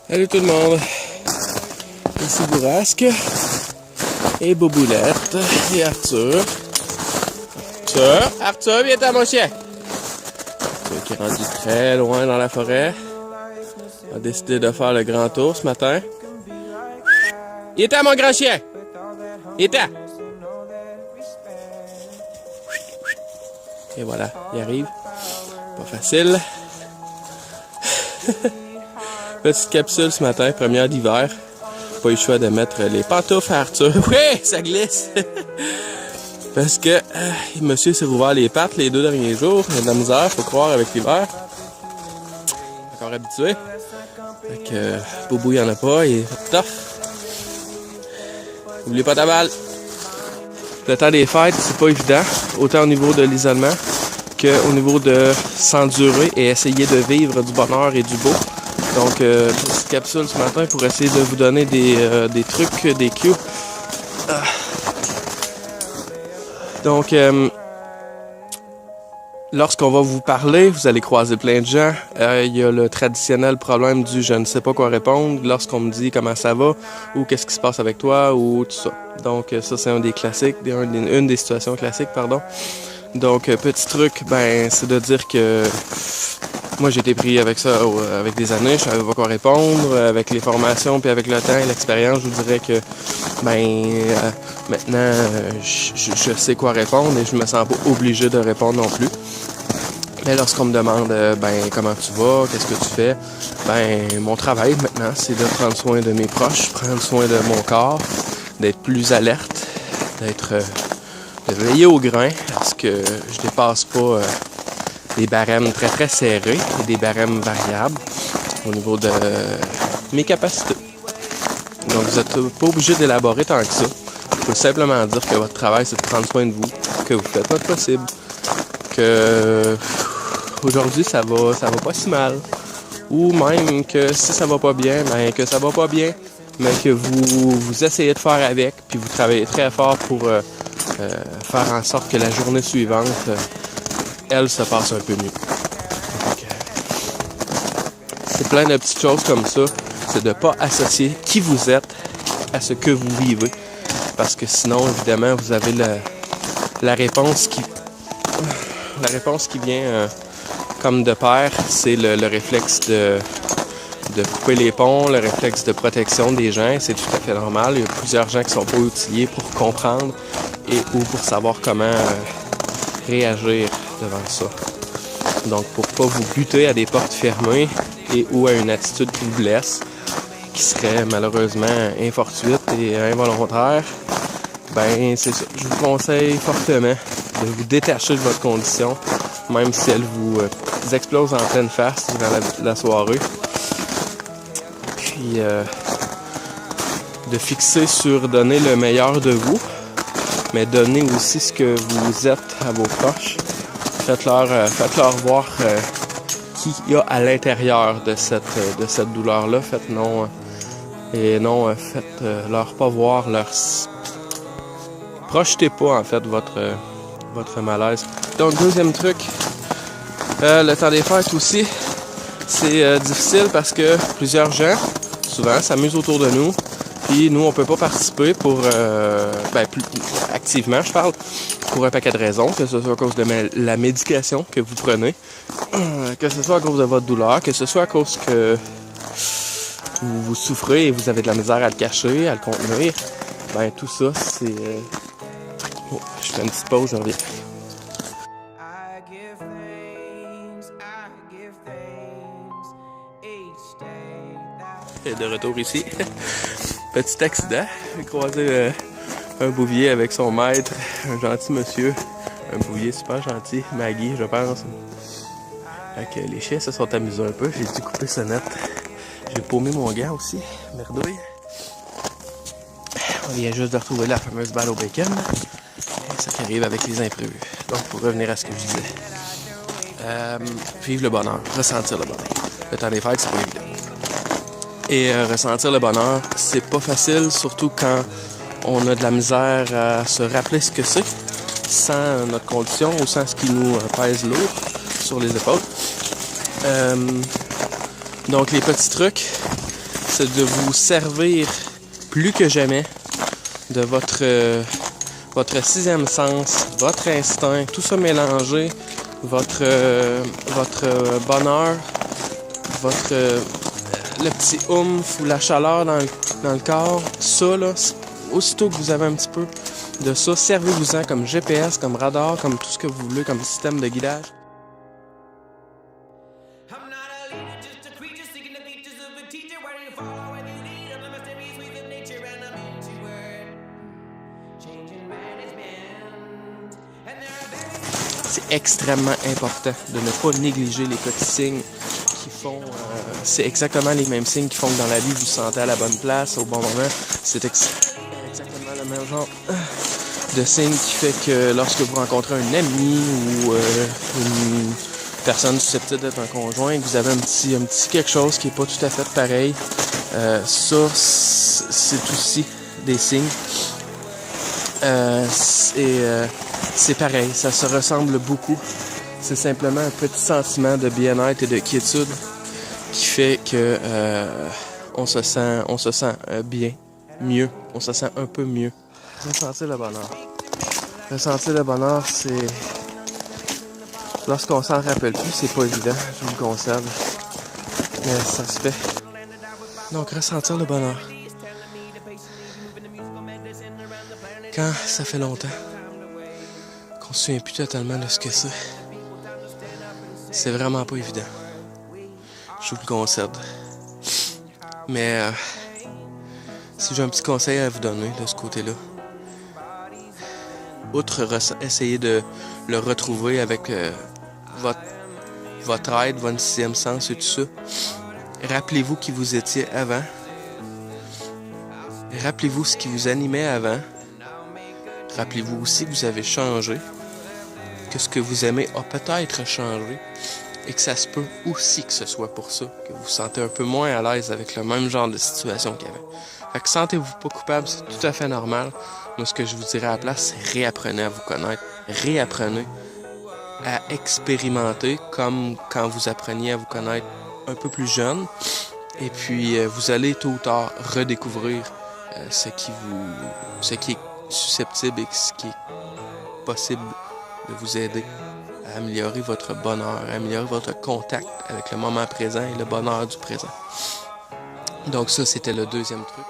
Salut tout le monde, ici Bourrasque, et Boboulette, et Arthur. Arthur, viens-t'en mon chien! Arthur qui est rendu très loin dans la forêt, a décidé de faire le grand tour ce matin. Il est à mon grand chien! Il est à! Et voilà, il arrive. Pas facile. Petite capsule ce matin, première d'hiver. Pas eu le choix de mettre les pantoufles à Arthur. Oui, ça glisse! Parce que monsieur s'est ouvert les pattes les 2 derniers jours. Il a de la misère, faut croire, avec l'hiver. Encore habitué. Fait que Boubou, il en a pas, il est tough. N'oublie pas ta balle. Le temps des fêtes, c'est pas évident. Autant au niveau de l'isolement qu'au niveau de s'endurer et essayer de vivre du bonheur et du beau. Donc, petite capsule ce matin pour essayer de vous donner des trucs, des cues. Donc, lorsqu'on va vous parler, vous allez croiser plein de gens. Il y a le traditionnel problème du « je ne sais pas quoi répondre » lorsqu'on me dit comment ça va ou qu'est-ce qui se passe avec toi ou tout ça. Donc, ça, c'est un des classiques, une des situations classiques, pardon. Donc, petit truc, c'est de dire que moi, j'ai été pris avec ça avec des années, je savais pas quoi répondre. Avec les formations, puis avec le temps et l'expérience, je vous dirais que maintenant, je sais quoi répondre et je me sens pas obligé de répondre non plus. Mais lorsqu'on me demande comment tu vas, qu'est-ce que tu fais, mon travail maintenant, c'est de prendre soin de mes proches, prendre soin de mon corps, d'être plus alerte, de veiller au grain, parce que je dépasse pas des barèmes très très serrés et des barèmes variables au niveau de mes capacités. Donc vous n'êtes pas obligé d'élaborer tant que ça. Il faut simplement dire que votre travail, c'est de prendre soin de vous, que vous faites votre possible, que aujourd'hui ça va pas si mal, ou même que si ça va pas bien, que ça va pas bien, mais que vous essayez de faire avec, puis vous travaillez très fort pour faire en sorte que la journée suivante, elle se passe un peu mieux. Donc, c'est plein de petites choses comme ça. C'est de ne pas associer qui vous êtes à ce que vous vivez. Parce que sinon, évidemment, vous avez la réponse qui vient comme de pair. C'est le réflexe de couper les ponts, le réflexe de protection des gens. C'est tout à fait normal. Il y a plusieurs gens qui sont pas outillés pour comprendre ou pour savoir comment réagir devant ça. Donc, pour pas vous buter à des portes fermées et ou à une attitude qui vous blesse, qui serait malheureusement infortuite et involontaire, c'est ça. Je vous conseille fortement de vous détacher de votre condition, même si elle vous explose en pleine face durant la soirée. Puis, de fixer sur donner le meilleur de vous, mais donnez aussi ce que vous êtes à vos proches. Faites-leur voir qui il y a à l'intérieur de cette douleur-là. Faites-leur pas voir leur... Projetez pas, en fait, votre malaise. Donc, deuxième truc, le temps des fêtes aussi, c'est difficile parce que plusieurs gens, souvent, s'amusent autour de nous. Puis nous, on peut pas participer pour, plus activement, je parle, pour un paquet de raisons, que ce soit à cause de la médication que vous prenez, que ce soit à cause de votre douleur, que ce soit à cause que vous souffrez et vous avez de la misère à le cacher, à le contenir. Tout ça, c'est... je fais une petite pause, je reviens. Et de retour ici. Petit accident. J'ai croisé un bouvier avec son maître, un gentil monsieur. Un bouvier super gentil, Maggie, je pense. Fait que les chiens se sont amusés un peu. J'ai dû couper sa net. J'ai paumé mon gant aussi. Merdouille. On vient juste de retrouver la fameuse balle au bacon. Et ça qui arrive avec les imprévus. Donc, pour revenir à ce que je disais. Vivre le bonheur. Ressentir le bonheur. Le temps des fêtes, c'est pas évident. Et ressentir le bonheur, c'est pas facile, surtout quand on a de la misère à se rappeler ce que c'est, sans notre condition ou sans ce qui nous pèse lourd sur les épaules. Donc les petits trucs, c'est de vous servir plus que jamais de votre sixième sens, votre instinct, tout ça mélangé, votre bonheur, le petit oomph ou la chaleur dans le corps, ça là, aussitôt que vous avez un petit peu de ça, servez-vous-en comme GPS, comme radar, comme tout ce que vous voulez, comme système de guidage. C'est extrêmement important de ne pas négliger les petits signes qui font... c'est exactement les mêmes signes qui font que dans la vie, vous sentez à la bonne place, au bon moment. C'est exactement le même genre de signe qui fait que lorsque vous rencontrez un ami ou une personne susceptible d'être un conjoint, que vous avez un petit quelque chose qui n'est pas tout à fait pareil, ça, c'est aussi des signes. C'est pareil, ça se ressemble beaucoup. C'est simplement un petit sentiment de bien-être et de quiétude qui fait que on se sent bien, mieux, on se sent un peu mieux. Ressentir le bonheur. Ressentir le bonheur, c'est... Lorsqu'on s'en rappelle plus, c'est pas évident, je vous le concède. Mais ça se fait. Donc, ressentir le bonheur. Quand ça fait longtemps qu'on se souvient plus totalement de ce que c'est vraiment pas évident. Je vous le concède. Mais si j'ai un petit conseil à vous donner de ce côté-là, outre essayer de le retrouver avec votre aide, votre sixième sens et tout ça, rappelez-vous qui vous étiez avant. Rappelez-vous ce qui vous animait avant. Rappelez-vous aussi que vous avez changé, que ce que vous aimez a peut-être changé et que ça se peut aussi que ce soit pour ça, que vous vous sentez un peu moins à l'aise avec le même genre de situation qu'il y avait. Fait que sentez-vous pas coupable, c'est tout à fait normal. Moi, ce que je vous dirais à la place, c'est réapprenez à vous connaître, réapprenez à expérimenter comme quand vous appreniez à vous connaître un peu plus jeune. Et puis, vous allez tôt ou tard redécouvrir ce qui est susceptible et ce qui est possible de vous aider à améliorer votre bonheur, à améliorer votre contact avec le moment présent et le bonheur du présent. Donc ça, c'était le deuxième truc.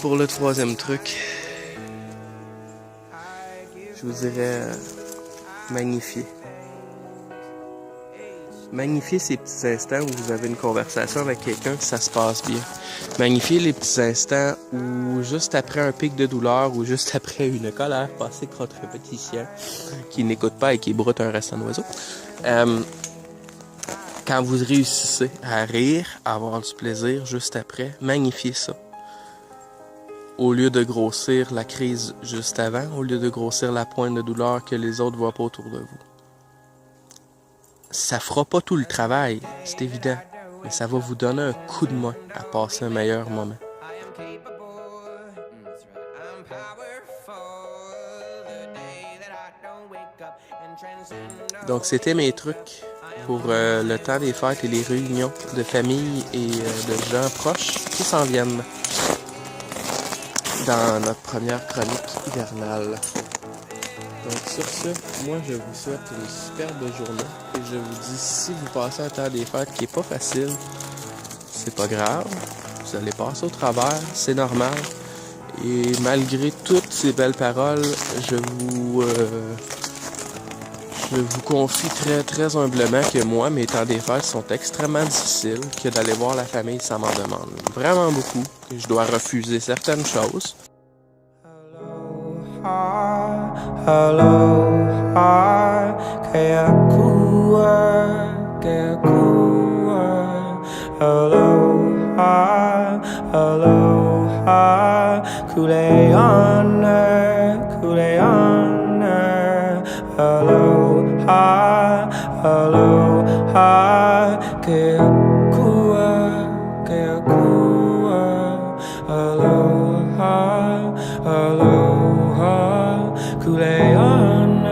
Pour le troisième truc, je vous dirais magnifier. Magnifier ces petits instants où vous avez une conversation avec quelqu'un que ça se passe bien. Magnifier les petits instants où juste après un pic de douleur ou juste après une colère passée contre un petit chien qui n'écoute pas et qui broute un restant d'oiseau. Quand vous réussissez à rire, à avoir du plaisir juste après, magnifiez ça. Au lieu de grossir la crise juste avant, au lieu de grossir la pointe de douleur que les autres voient pas autour de vous. Ça fera pas tout le travail, c'est évident, mais ça va vous donner un coup de main à passer un meilleur moment. Donc c'était mes trucs pour le temps des fêtes et les réunions de famille et de gens proches qui s'en viennent dans notre première chronique hivernale. Donc sur ce, moi je vous souhaite une superbe journée et je vous dis, si vous passez un temps des fêtes qui est pas facile, c'est pas grave, vous allez passer au travers, c'est normal. Et malgré toutes ces belles paroles, je vous confie très très humblement que moi, mes temps des fêtes sont extrêmement difficiles, que d'aller voir la famille, ça m'en demande vraiment beaucoup, que je dois refuser certaines choses. Aloha, aloha, kea kua, aloha, aloha, kuleana.